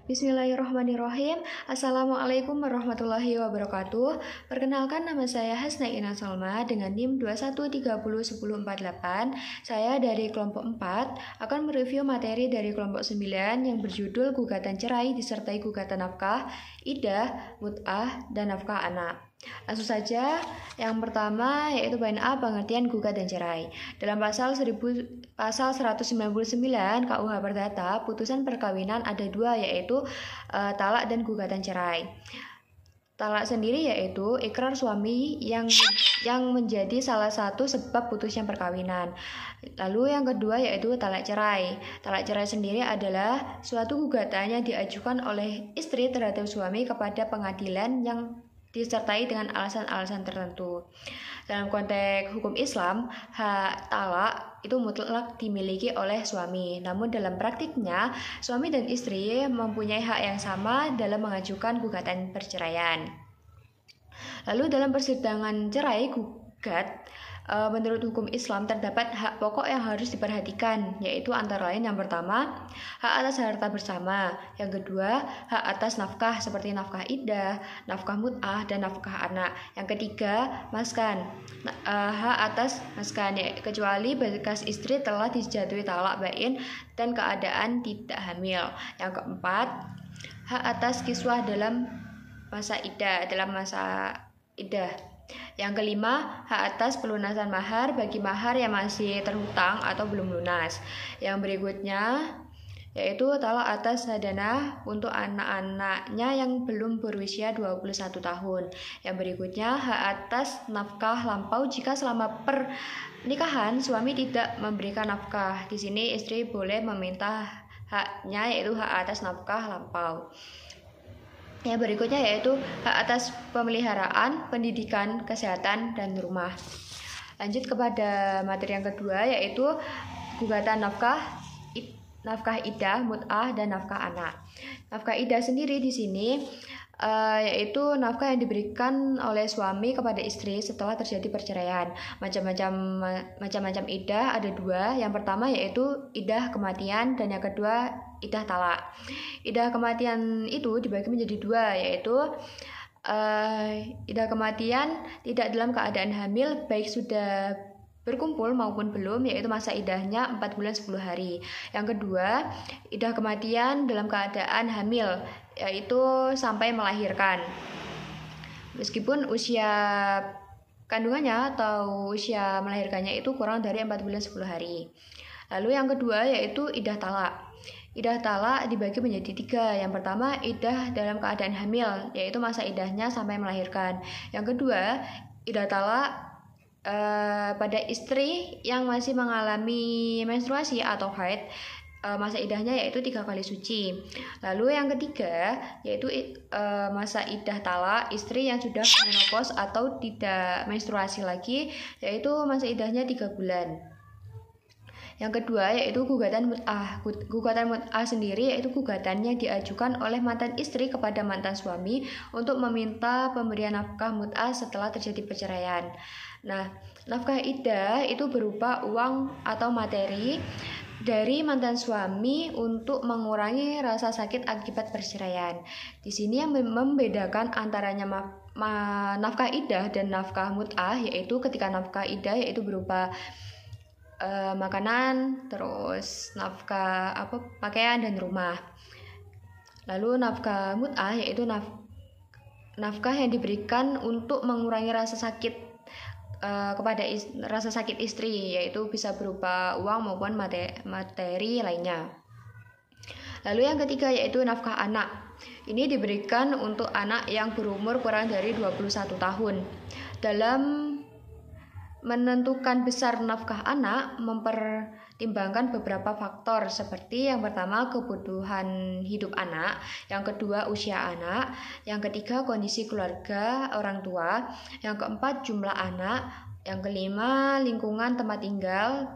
Bismillahirrahmanirrahim. Assalamualaikum warahmatullahi wabarakatuh. Perkenalkan, nama saya Hasna Ina Salma dengan NIM 21301048. Saya dari kelompok 4 akan mereview materi dari kelompok 9 yang berjudul gugatan cerai disertai gugatan nafkah, iddah, mut'ah, dan nafkah anak. Langsung saja, yang pertama yaitu poin A, pengertian gugatan cerai. Dalam pasal 199 KUH Perdata, putusan perkawinan ada dua, yaitu talak dan gugatan cerai. Talak sendiri yaitu ikrar suami yang menjadi salah satu sebab putusnya perkawinan. Lalu yang kedua yaitu talak cerai. Talak cerai sendiri adalah suatu gugatan yang diajukan oleh istri terhadap suami kepada pengadilan yang disertai dengan alasan-alasan tertentu. Dalam konteks hukum Islam, hak talak itu mutlak dimiliki oleh suami. Namun dalam praktiknya, suami dan istri mempunyai hak yang sama dalam mengajukan gugatan perceraian. Lalu dalam persidangan cerai gugat, menurut hukum Islam terdapat hak pokok yang harus diperhatikan, yaitu antara lain yang pertama, hak atas harta bersama, yang kedua, hak atas nafkah seperti nafkah iddah, nafkah mut'ah, dan nafkah anak, yang ketiga, maskan, hak atas maskan, kecuali bekas istri telah dijatuhi talak bain dan keadaan tidak hamil, yang keempat, hak atas kiswah dalam masa iddah. Yang kelima, hak atas pelunasan mahar bagi mahar yang masih terhutang atau belum lunas. Yang berikutnya yaitu talak atas sadanah untuk anak-anaknya yang belum berusia 21 tahun. Yang berikutnya, hak atas nafkah lampau jika selama pernikahan suami tidak memberikan nafkah. Di sini istri boleh meminta haknya, yaitu hak atas nafkah lampau. Yang berikutnya yaitu hak atas pemeliharaan, pendidikan, kesehatan, dan rumah. Lanjut kepada materi yang kedua yaitu gugatan nafkah iddah, mut'ah, dan nafkah anak. Nafkah iddah sendiri di sini yaitu nafkah yang diberikan oleh suami kepada istri setelah terjadi perceraian. Macam-macam iddah ada dua. Yang pertama yaitu iddah kematian dan yang kedua iddah talak. Iddah kematian itu dibagi menjadi dua, yaitu iddah kematian tidak dalam keadaan hamil baik sudah berkumpul maupun belum, yaitu masa iddahnya 4 bulan 10 hari. Yang kedua, iddah kematian dalam keadaan hamil, yaitu sampai melahirkan, meskipun usia kandungannya atau usia melahirkannya itu kurang dari 4 bulan 10 hari. Lalu yang kedua yaitu iddah talak. Iddah talak dibagi menjadi tiga. Yang pertama, iddah dalam keadaan hamil, yaitu masa iddahnya sampai melahirkan. Yang kedua, iddah talak pada istri yang masih mengalami menstruasi atau haid, masa iddahnya yaitu 3 kali suci. Lalu yang ketiga yaitu masa iddah talak istri yang sudah menopause atau tidak menstruasi lagi, yaitu masa iddahnya 3 bulan. Yang kedua yaitu gugatan mut'ah. Gugatan mut'ah sendiri yaitu gugatannya diajukan oleh mantan istri kepada mantan suami untuk meminta pemberian nafkah mut'ah setelah terjadi perceraian. Nah, nafkah iddah itu berupa uang atau materi dari mantan suami untuk mengurangi rasa sakit akibat perceraian. Di sini yang membedakan antaranya nafkah iddah dan nafkah mut'ah yaitu ketika nafkah iddah yaitu berupa makanan, terus nafkah pakaian dan rumah. Lalu nafkah mut'ah yaitu nafkah yang diberikan untuk mengurangi rasa sakit kepada rasa sakit istri, yaitu bisa berupa uang maupun materi lainnya. Lalu yang ketiga yaitu nafkah anak. Ini diberikan untuk anak yang berumur kurang dari 21 tahun. Dalam menentukan besar nafkah anak mempertimbangkan beberapa faktor, seperti yang pertama kebutuhan hidup anak, yang kedua usia anak, yang ketiga kondisi keluarga orang tua, yang keempat jumlah anak, yang kelima lingkungan tempat tinggal,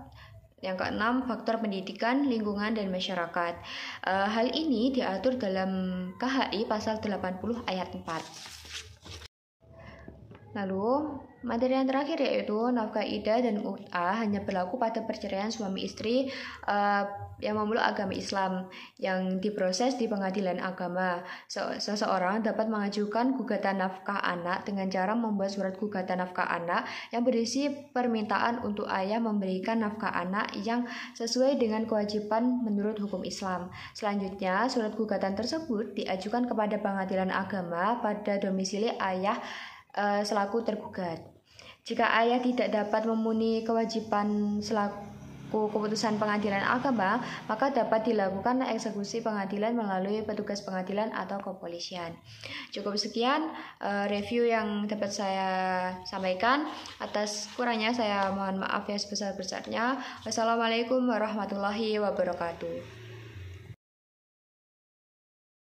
yang keenam faktor pendidikan, lingkungan, dan masyarakat. Hal ini diatur dalam KHI pasal 80 ayat 4. Lalu Materi yang terakhir yaitu nafkah iddah dan ut'ah hanya berlaku pada perceraian suami istri yang memeluk agama Islam yang diproses di pengadilan agama. Seseorang dapat mengajukan gugatan nafkah anak dengan cara membuat surat gugatan nafkah anak yang berisi permintaan untuk ayah memberikan nafkah anak yang sesuai dengan kewajiban menurut hukum Islam. Selanjutnya, surat gugatan tersebut diajukan kepada pengadilan agama pada domisili ayah selaku tergugat. Jika ayah tidak dapat memenuhi kewajiban selaku keputusan pengadilan agama, maka dapat dilakukan eksekusi pengadilan melalui petugas pengadilan atau kepolisian. Cukup sekian review yang dapat saya sampaikan. Atas kurangnya saya mohon maaf yang sebesar-besarnya. Wassalamualaikum warahmatullahi wabarakatuh.